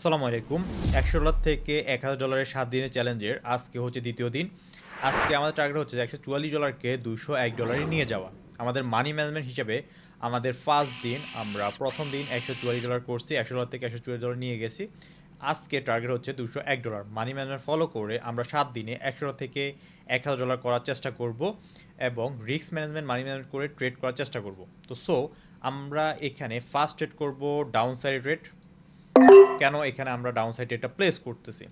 আসসালামু আলাইকুম। $১০০ থেকে $১,০০০ 7 দিনের চ্যালেঞ্জের আজকে হচ্ছে দ্বিতীয় দিন। আজকে আমাদের টার্গেট হচ্ছে যে $১৪৪কে $২০১ নিয়ে যাওয়া। আমাদের মানি ম্যানেজমেন্ট হিসেবে আমাদের ফার্স্ট দিন আমরা প্রথম দিন $১৪৪ করছি, $১০০ থেকে $১৪৪ নিয়ে গেছি। আজকে টার্গেট হচ্ছে $২০১। মানি ম্যানেজমেন্ট ফলো করে আমরা ৭ দিনে $১০০ থেকে $১,০০০ করার চেষ্টা করব এবং রিস্ক ম্যানেজমেন্ট মানি ম্যানেজমেন্ট করে ট্রেড করার চেষ্টা করব। তো আমরা এখানে ফার্স্ট ট্রেড করব ডাউন সাইড ট্রেড। কেন এখানে আমরা ডাউন সাইডে এটা প্লেস করতেছি?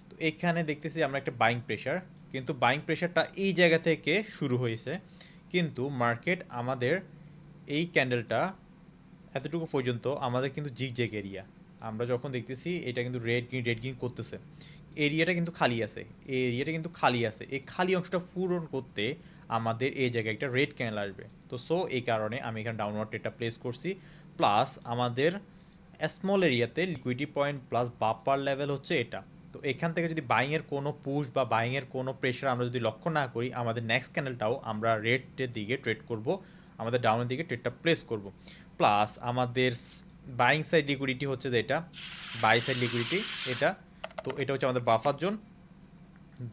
তো এখানে দেখতেছি আমরা একটা বাইং প্রেশার, কিন্তু বাইং প্রেশারটা এই জায়গা থেকে শুরু হয়েছে, কিন্তু মার্কেট আমাদের এই ক্যান্ডেলটা এতটুকু পর্যন্ত আমাদের কিন্তু জিগজ্যাগ এরিয়া। আমরা যখন দেখতেছি এটা কিন্তু রেড গ্রিন করতেছে, এরিয়াটা কিন্তু খালি আছে, এই এরিয়াটা কিন্তু খালি আছে। এই খালি অংশটা পূরণ করতে আমাদের এই জায়গায় একটা রেড ক্যান্ডেল আসবে। তো এই কারণে আমি এখানে ডাউনওয়ার্ড ট্রেডটা প্লেস করছি। প্লাস আমাদের স্মল এরিয়াতে লিকুইডিটি পয়েন্ট প্লাস বাপার লেভেল হচ্ছে এটা। তো এখান থেকে যদি বাইংয়ের কোনো পুশ বা বাইংয়ের কোনো প্রেশার আমরা যদি লক্ষ্য না করি, আমাদের নেক্সট ক্যান্ডেলটাও আমরা রেডের দিকে ট্রেড করব, আমাদের ডাউনের দিকে ট্রেডটা প্লেস করব। প্লাস আমাদের বাইং সাইড লিকুইডিটি হচ্ছে যে এটা, বাই সাইড লিকুইডিটি এটা। তো এটা হচ্ছে আমাদের বাফার জোন।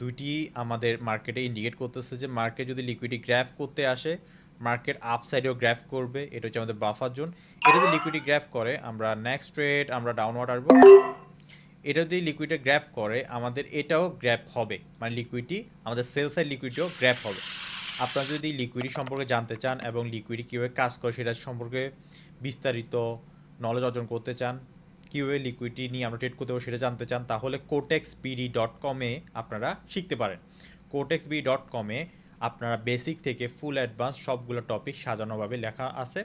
দুইটি আমাদের মার্কেটে ইন্ডিকেট করতেছে যে মার্কেট যদি লিকুইডিটি গ্র্যাফ করতে আসে, মার্কেট আপ সাইডেও গ্র্যাফ করবে। এটা হচ্ছে আমাদের বাফার জোন। এটা যদি লিকুইডিটি গ্র্যাফ করে আমরা নেক্সট ট্রেড আমরা ডাউনওয়ার্ড আসবো। এটা যদি লিকুইডিটি গ্র্যাফ করে আমাদের এটাও গ্র্যাপ হবে, মানে লিকুইডিটি আমাদের সেল সাইড লিকুইডিটিও গ্র্যাপ হবে। আপনারা যদি লিকুইডিটি সম্পর্কে জানতে চান এবং লিকুইডিটি কীভাবে কাজ করে সেটা সম্পর্কে বিস্তারিত নলেজ অর্জন করতে চান, কীভাবে লিকুইডিটি নিয়ে আমরা ট্রেড করতে পারবো সেটা জানতে চান, তাহলে cotexbd.com-এ আপনারা শিখতে পারেন। cotexbd.com-এ আপনারা বেসিক থেকে ফুল অ্যাডভান্স সবগুলো টপিক সাজানোভাবে লেখা আছে।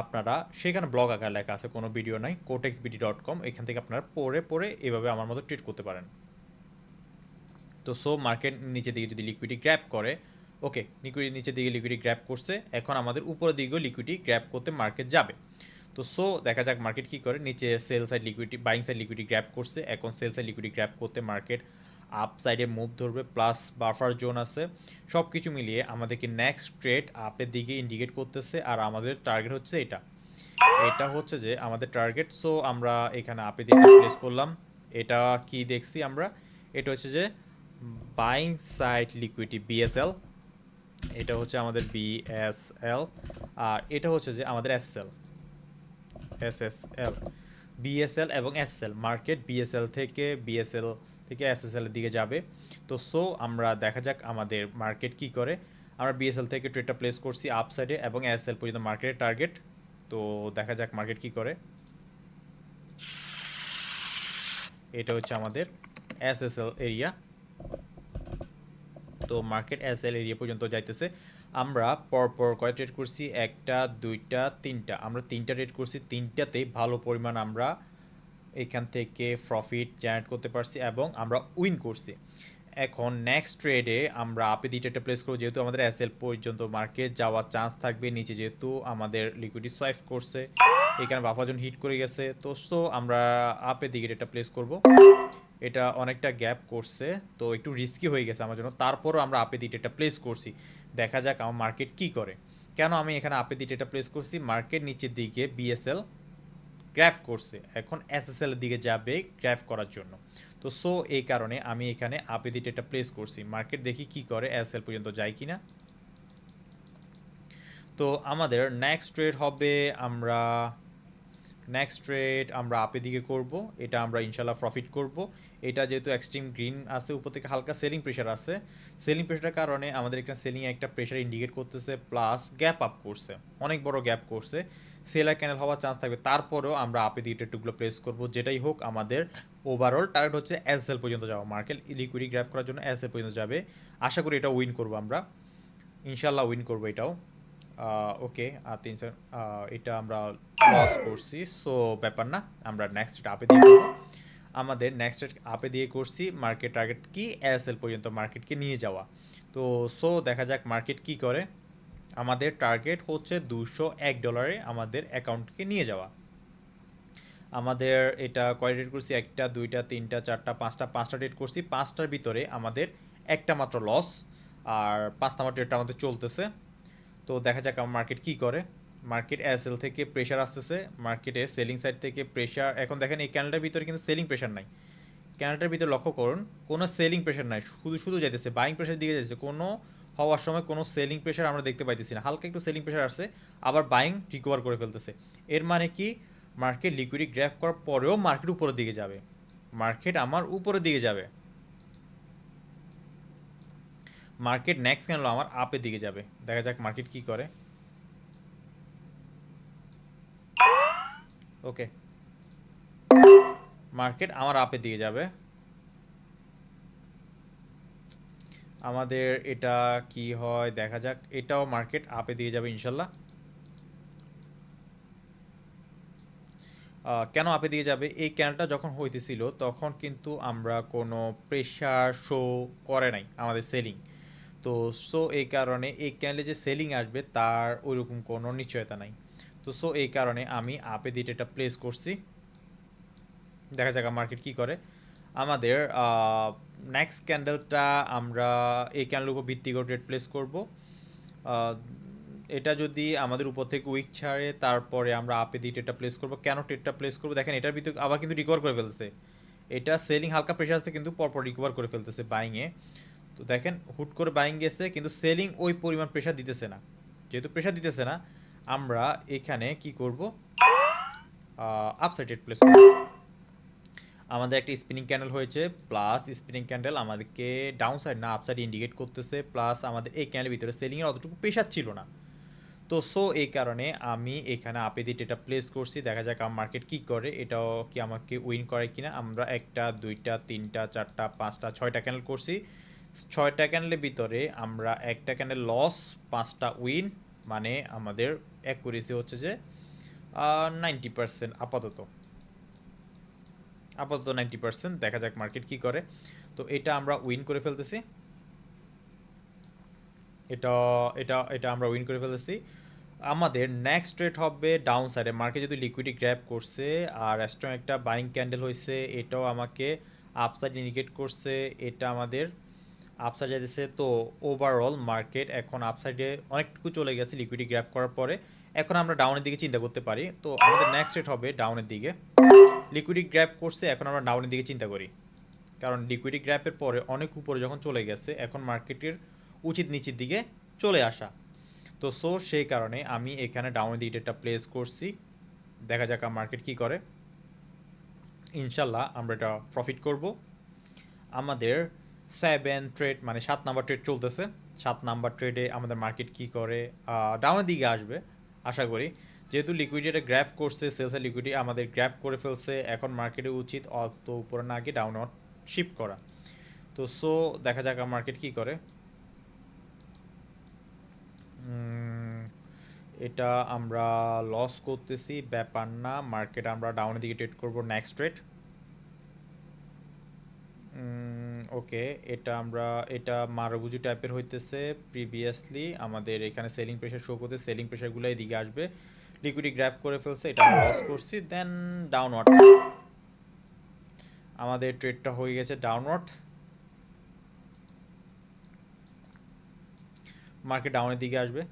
আপনারা সেখানে ব্লগ আকার লেখা আছে, কোনো ভিডিও নাই। cotexbd.com, এখান থেকে আপনারা পড়ে পড়ে এভাবে আমার মতো ট্রেড করতে পারেন। তো মার্কেট নিচের দিকে যদি লিকুইডিটি গ্র্যাপ করে, ওকে, লিকুইডিটি নিচের দিকে লিকুইডিটি গ্র্যাপ করছে, এখন আমাদের উপরের দিকেও লিকুইডিটি গ্র্যাপ করতে মার্কেট যাবে। তো দেখা যাক মার্কেট কী করে। নিচে sell side liquidity, buying side liquidity grab করছে, এখন সেল সাইড লিকুইডিটি গ্র্যাপ করতে মার্কেট আপ সাইডে মুভ ধরবে, প্লাস বাফার জোন আছে। সব কিছু মিলিয়ে আমাদেরকে নেক্সট ট্রেড আপের দিকে ইন্ডিকেট করতেছে, আর আমাদের টার্গেট হচ্ছে এটা। এটা হচ্ছে যে আমাদের টার্গেট। আমরা এখানে আপে দিয়ে প্লেস করলাম। এটা কি দেখছি আমরা? এটা হচ্ছে যে বাইং সাইড লিকুইডিটি বিএসএল, এটা হচ্ছে আমাদের বিএসএল, আর এটা হচ্ছে যে আমাদের এসএসএল, এসএসএল, বিএসএল এবং এসএসএল। মার্কেট বিএসএল থেকে এসএসএল এর দিকে যাবে। তো আমরা দেখা যাক আমাদের মার্কেট কি করে। আমরা বিএসএল থেকে ট্রেডটা প্লেস করছি আপ সাইডে এবং এসএসএল পর্যন্ত মার্কেটের টার্গেট। তো দেখা যাক মার্কেট কি করে। এটা হচ্ছে আমাদের এসএসএল এরিয়া। তো মার্কেট এসএল এরিয়া পর্যন্ত যাইতেছে। আমরা পরপর কয় ট্রেড করছি? একটা, দুইটা, তিনটা। আমরা তিনটা ট্রেড করছি, তিনটাতেই ভালো পরিমাণ আমরা এখান থেকে প্রফিট জেনারেট করতে পারছি এবং আমরা উইন করছি। এখন নেক্সট ট্রেডে আমরা আপে দিয়ে ট্রেডটা প্লেস করবো, যেহেতু আমাদের এসএল পর্যন্ত মার্কেট যাওয়ার চান্স থাকবে। নিচে যেহেতু আমাদের লিকুইডিটি সোয়াইপ করছে, এখানে বাফাজন হিট করে গেছে, তো আমরা আপের দিকে ট্রেডটা প্লেস করব। এটা অনেকটা গ্যাপ করছে, তো একটু রিস্কি হয়ে গেছে আমার জন্য, তারপরও আমরা আপে দিয়ে ট্রেডটা প্লেস করছি। দেখা যাক আমার মার্কেট কি করে। কেন আমি এখানে আপে দিয়ে ট্রেডটা প্লেস করছি? মার্কেট নিচের দিকে বিএসএল গ্র্যাফ করছে, এখন এসএসএল এর দিকে যাবে গ্র্যাফ করার জন্য। তো এই কারণে আমি এখানে আপে দিয়ে ট্রেডটা প্লেস করছি। মার্কেট দেখি কি করে, এসএল পর্যন্ত যায় কিনা। তো আমাদের নেক্সট ট্রেড হবে, আমরা আপের দিকে করব। এটা আমরা ইনশাল্লাহ প্রফিট করব। এটা যেহেতু এক্সট্রিম গ্রিন আছে, উপর থেকে হালকা সেলিং প্রেশার আছে, সেলিং প্রেশারের কারণে আমাদের এখানে সেলিং একটা প্রেশার ইন্ডিকেট করতেছে, প্লাস গ্যাপ আপ করছে, অনেক বড় গ্যাপ করছে, সেলার ক্যানেল হওয়ার চান্স থাকবে। তারপরেও আমরা আপে দিকে টুকগুলো প্লেস করব। যেটাই হোক আমাদের ওভারঅল টার্গেট হচ্ছে এসএল পর্যন্ত যাওয়া। মার্কেট লিকুইডিটি গ্র্যাপ করার জন্য এসএল পর্যন্ত যাবে। আশা করি এটা উইন করব, আমরা ইনশাল্লাহ উইন করবো এটাও। ওকে, আর এটা আমরা লস করছি, ব্যাপার না। আমরা নেক্সট আপে দিয়ে করবো। আমাদের নেক্সট আপে দিয়ে করছি, মার্কেট টার্গেট কি এসএল পর্যন্ত মার্কেটকে নিয়ে যাওয়া। তো দেখা যাক মার্কেট কি করে। আমাদের টার্গেট হচ্ছে $201 আমাদের অ্যাকাউন্টকে নিয়ে যাওয়া। আমাদের এটা কয় রেট করছি? একটা, দুইটা, তিনটা, চারটা, পাঁচটা রেট করছি। পাঁচটার ভিতরে আমাদের একটা মাত্র লস, আর 5 নাম্বার ট্রেডটা আমাদের চলতেছে। তো দেখা যাক আমার মার্কেট কি করে। মার্কেট এসএল থেকে প্রেশার আসতেছে, মার্কেটে সেলিং সাইড থেকে প্রেশার। এখন দেখেন এই ক্যান্ডেলটার ভিতরে কিন্তু সেলিং প্রেশার নাই, ক্যান্ডেলটার ভিতরে লক্ষ্য করুন কোনো সেলিং প্রেশার নাই, শুধু শুধু যাইতেছে বাইং প্রেশার দিকে যাইতেছে, কোনো হওয়ার সময় কোনো সেলিং প্রেশার আমরা দেখতে পাইতেছি না। হালকা একটু সেলিং প্রেশার আসছে, আবার বাইং রিকভার করে ফেলতেছে। এর মানে কি, মার্কেট লিকুইডিটি গ্র্যাব করার পরেও মার্কেট উপরের দিকে যাবে, মার্কেট আমার উপরের দিকে যাবে, মার্কেট নেক্সট ক্যান্ডেল আমার আপের দিকে যাবে। দেখা যাক মার্কেট কি করে। ওকে, মার্কেট আমার আপের দিকে যাবে। আমাদের এটা কি হয় দেখা যাক, এটাও মার্কেট আপে দিয়ে যাবে ইনশাল্লাহ। কেন আপে দিয়ে যাবে, এই ক্যান্ডেলটা যখন হইতেছিল তখন কিন্তু আমরা কোনো প্রেশার শো করে নাই আমাদের সেলিং, তো সো এই কারণে এই ক্যান্ডেলে যে সেলিং আসবে তার ওইরকম কোনো নিশ্চয়তা নাই। তো সো এই কারণে আমি আপে দিয়ে এটা প্লেস করছি। দেখা যাক মার্কেট কি করে। আমাদের নেক্সট ক্যান্ডেলটা আমরা এই ক্যান্ডেলের উপর ভিত্তি করে ট্রেড প্লেস করব। এটা যদি আমাদের উপর থেকে উইক ছাড়ে তারপরে আমরা আপে দিয়ে ট্রেডটা প্লেস করব। কেন ট্রেডটা প্লেস করব, দেখেন এটার ভিতরে আবার কিন্তু রিকভার করে ফেলতেছে, এটা সেলিং হালকা প্রেশার আছে কিন্তু পরপর রিকভার করে ফেলতেছে বাইংয়ে। তো দেখেন হুট করে বাইং গেছে কিন্তু সেলিং ওই পরিমাণ প্রেশার দিতেছে না, যেহেতু প্রেশার দিতেছে না আমরা এখানে কি করব, আপসাইড ট্রেড প্লেস করব। আমাদের একটা স্পিনিং ক্যান্ডেল হয়েছে, প্লাস স্পিনিং ক্যান্ডেল আমাদেরকে ডাউন সাইড না আপসাইড ইন্ডিকেট করতেছে, প্লাস আমাদের এই ক্যান্ডেলের ভিতরে সেলিংয়ের অতটুকু প্রেশার ছিল না। তো সো এই কারণে আমি এখানে আপে দিয়ে এটা প্লেস করছি। দেখা যাক আমার মার্কেট কী করে, এটাও কি আমাকে উইন করে কিনা। আমরা একটা দুইটা তিনটা চারটা পাঁচটা ছয়টা ক্যান্ডেল করছি, ছয়টা ক্যান্ডেলের ভিতরে আমরা একটা ক্যান্ডেল লস, পাঁচটা উইন, মানে আমাদের অ্যাকুরেসি হচ্ছে যে 90% আপাতত, আপাতত 90%। দেখা যাক মার্কেট কি করে। তো এটা আমরা উইন করে ফেলতেছি, এটা এটা এটা আমরা উইন করে ফেলেছি। আমাদের নেক্সট রেট হবে ডাউন সাইডে, মার্কেট যদি লিকুইডিটি গ্র্যাব করছে আর স্ট্রং একটা বাইং ক্যান্ডেল হয়েছে, এটাও আমাকে আপসাইড ইন্ডিকেট করছে, এটা আমাদের আপসাইড যাইতেছে। তো ওভারঅল মার্কেট এখন আপসাইডে অনেকটুকু চলে গেছে লিকুইডিটি গ্র্যাব করার পরে, এখন আমরা ডাউনের দিকে চিন্তা করতে পারি। তো আমাদের নেক্সট রেট হবে ডাউনের দিকে, লিকুইডিটি গ্র্যাব করছে এখন আমরা ডাউনের দিকে চিন্তা করি, কারণ লিকুইডিটি গ্র্যাপের পরে অনেক উপরে যখন চলে গেছে এখন মার্কেটের উচিত নিচের দিকে চলে আসা। তো সো সেই কারণে আমি এখানে ডাউনের দিকে একটা প্লেস করছি। দেখা যাক মার্কেট কি করে, ইনশাল্লাহ আমরা এটা প্রফিট করব। আমাদের 7 ট্রেড মানে 7 নাম্বার ট্রেড চলতেছে, 7 নাম্বার ট্রেডে আমাদের মার্কেট কি করে, ডাউনের দিকে আসবে আশা করি, যেহেতু লিকুইডিটি গ্র্যাপ করছে, সেলসের লিকুইডিটি আমাদের গ্র্যাপ করে ফেলছে, এখন মার্কেটে উচিত অত উপরে না গিয়ে ডাউন শিফট করা। তো সো দেখা যাক মার্কেট কি করে। এটা আমরা লস করতেছি, ব্যাপার না, মার্কেট আমরা ডাউনের দিকে ট্রেড করব নেক্সট ট্রেড। ওকে, এটা আমরা এটা মারুবুজু টাইপের হইতেছে, প্রিভিয়াসলি আমাদের এখানে সেলিং প্রেশার শো করতে, সেলিং প্রেশারগুলো এদিকে আসবে, লিকুইডিটি গ্র্যাব করে ফেলছে, এটা আমরা লস করছি, দেন ডাউনওয়ার্ড আমাদের ট্রেডটা হয়ে গেছে ডাউনওয়ার্ড, মার্কেট ডাউনের দিকে আসবে।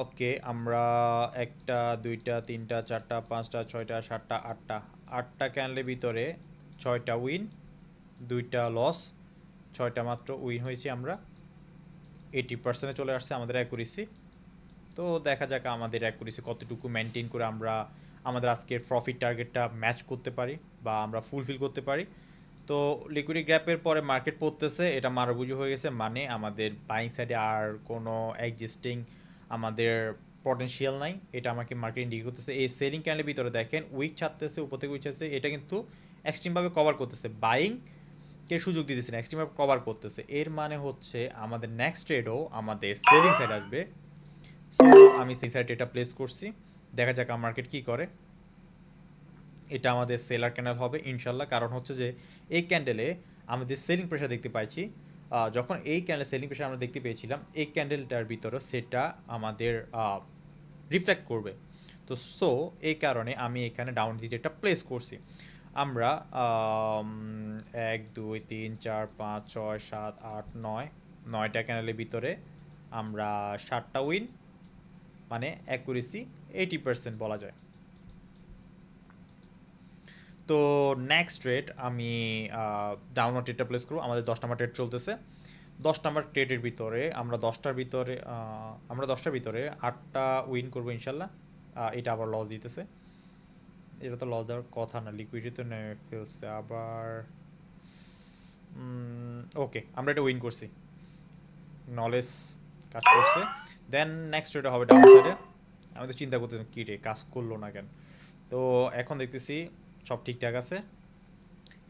ওকে, আমরা একটা দুইটা তিনটা চারটা পাঁচটা ছয়টা সাতটা আটটা, আটটা ক্যান্ডেলের ভিতরে ছয়টা উইন, দুইটা লস, ছয়টা মাত্র উইন হয়েছি আমরা, 80% চলে আসছে আমাদের অ্যাকুরেসি। তো দেখা যাক আমাদের অ্যাকুরেসি কতটুকু মেনটেন করে আমরা আমাদের আজকের প্রফিট টার্গেটটা ম্যাচ করতে পারি বা আমরা ফুলফিল করতে পারি। তো লিকুইডিটি গ্যাপের পরে মার্কেট পড়তেছে, এটা মারবুঝি হয়ে গেছে, মানে আমাদের বাইং সাইডে আর কোনো এক্সিস্টিং আমাদের পটেনশিয়াল নাই, এটা আমাকে মার্কেট ইন্ডিকেট করতেছে। এই সেলিং ক্যান্ডেলের ভিতরে দেখেন উইক ছাড়তেছে, উপর থেকে উইক ছাড়তেছে, এটা কিন্তু এক্সট্রিমভাবে কভার করতেছে, বাইং কে সুযোগ দিতেছে না, এক্সট্রিমভাবে কভার করতেছে। এর মানে হচ্ছে আমাদের নেক্সট ট্রেডও আমাদের সেলিং সাইড আসবে। সো আমি সেই সাইড এটা প্লেস করছি, দেখা যাক মার্কেট কি করে। এটা আমাদের সেলার ক্যান্ডেল হবে ইনশাল্লাহ, কারণ হচ্ছে যে এই ক্যান্ডেলে আমাদের সেলিং প্রেশার দেখতে পাইছি, যখন এই ক্যান্ডেল সেলিং প্রেশার আমরা দেখতে পেয়েছিলাম এই ক্যান্ডেলটার ভিতরে সেটা আমাদের রিফ্লেক্ট করবে। তো সো এই কারণে আমি এখানে ডাউন দিতে একটা প্লেস করছি। আমরা 1 2 3 4 5 6 7 8 9 9টা ক্যানেলের ভিতরে আমরা 7টা উইন, মানে অ্যাকুরেসি 80% বলা যায়। তো নেক্সট ট্রেড আমি ডাউনওয়ার্ড ট্রেডটা প্লেস করবো। আমাদের 10 নাম্বার ট্রেড চলতেছে। 10 নাম্বার ট্রেডের ভিতরে আমরা 10টার ভিতরে 8টা উইন করবো ইনশাল্লাহ। এটা আবার লস দিতেছে, এটা তো লস দেওয়ার কথা না, লিকুইডিটি তো নেমে ফেলছে আবার। ওকে, আমরা এটা উইন করছি, নলেজ কাজ করছে। দেন নেক্সট এটা হবে ডাউন সাইডে। আমি তো চিন্তা করতেছিলাম কী রে কাজ করলো না কেন। তো এখন দেখতেছি সব ঠিকঠাক আছে।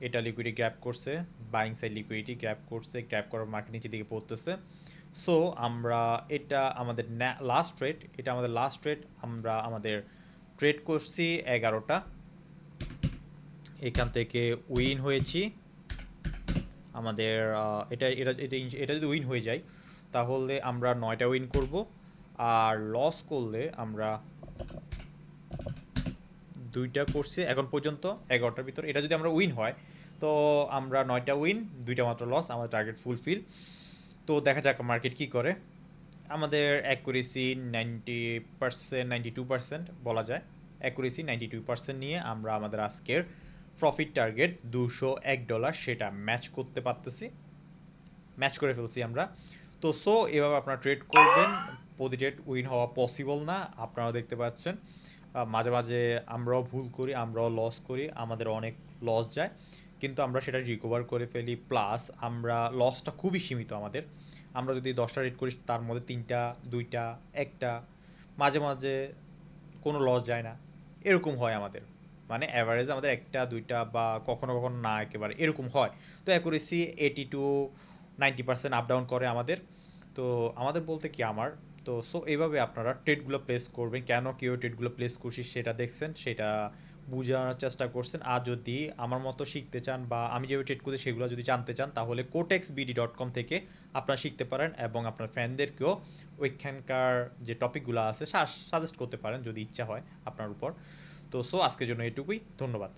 এটা লিকুইডিটি গ্র্যাব করছে, বাইং সাইড লিকুইডিটি গ্র্যাব করছে, গ্র্যাব করার মার্কেট নিচের দিকে পড়তেছে। সো আমরা এটা আমাদের লাস্ট ট্রেড, এটা আমাদের লাস্ট ট্রেড। আমরা আমাদের ট্রেড করছি 11টা, এখান থেকে উইন হয়েছি আমাদের। এটা এটা এটা এটা যদি উইন হয়ে যায় তাহলে আমরা 9টা উইন করব, আর লস করলে আমরা 2টা করছি এখন পর্যন্ত 11টার ভিতর। এটা যদি আমরা উইন হয় তো আমরা 9টা উইন, 2টা মাত্র লস, আমাদের টার্গেট ফুলফিল। তো দেখা যাক মার্কেট কী করে। আমাদের অ্যাকুরেসি 90%, 92% বলা যায়। অ্যাকুরেসি 92% নিয়ে আমরা আমাদের আজকের প্রফিট টার্গেট $201 সেটা ম্যাচ করতে পারতেছি, ম্যাচ করে ফেলছি আমরা। তো সো এভাবে আপনারা ট্রেড করবেন। প্রতি ট্রেড উইন হওয়া পসিবল না, আপনারা দেখতে পাচ্ছেন। মাঝে মাঝে আমরাও ভুল করি, আমরাও লস করি, আমাদের অনেক লস যায়, কিন্তু আমরা সেটা রিকভার করে ফেলি। প্লাস আমরা লসটা খুবই সীমিত আমাদের। আমরা যদি 10টা রেড করি তার মধ্যে 3টা, 2টা, একটা, মাঝে মাঝে কোনো লস যায় না, এরকম হয় আমাদের। মানে অ্যাভারেজ আমাদের 1টা 2টা বা কখনো কখনো না একেবারে এরকম হয়। তো অ্যাকুরেসি 80 to 90% আপ ডাউন করে আমাদের। তো আমাদের বলতে কি আমার। তো সো এইভাবে আপনারা ট্রেডগুলো প্লেস করবেন। কেন কেউ ট্রেডগুলো প্লেস করছি সেটা দেখছেন, সেটা বোঝানোর চেষ্টা করছেন। আর যদি আমার মতো শিখতে চান বা আমি যেভাবে ট্রেড করি সেগুলো যদি জানতে চান তাহলে cotexbd.com থেকে আপনারা শিখতে পারেন, এবং আপনার ফ্রেন্ডদেরকেও ওইখানকার যে টপিকগুলো আছে সাজেস্ট করতে পারেন যদি ইচ্ছা হয় আপনার উপর। তো সো আজকের জন্য এটুকুই, ধন্যবাদ।